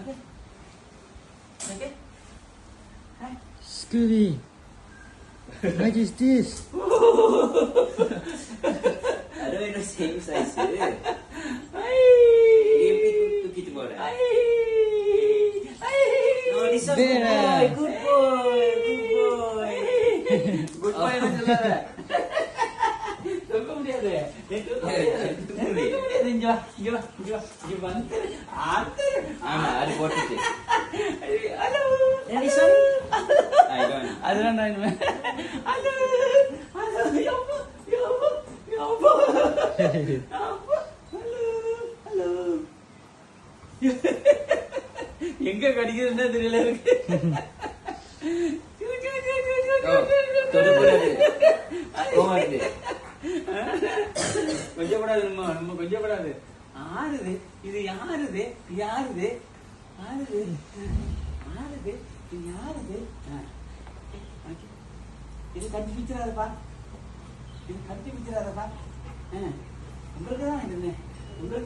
Okay. Okay. Hi. Scooby, what is this? Aduh, ini same size. Hai. Ini tuh gitu boleh. Hai. No, this one good boy, good boy, good boy. Good boy macam mana? Tunggu dia deh. Tunggu dia. Jom. Antar. Ada botol sih. Halo. And this one? I don't know. Ada lain. Halo. Ya Allah. Halo. எங்க கடிக்குதுன்னா தெரியல இருக்கு. கொஞ்சம் கூடாது நம்ம கொஞ்சம் கூடாது. ஆறுது இது யாருது இது யாருது இது கட்டி பிச்சிடாதப்பா உங்களுக்கு தான் இது உங்களுக்கு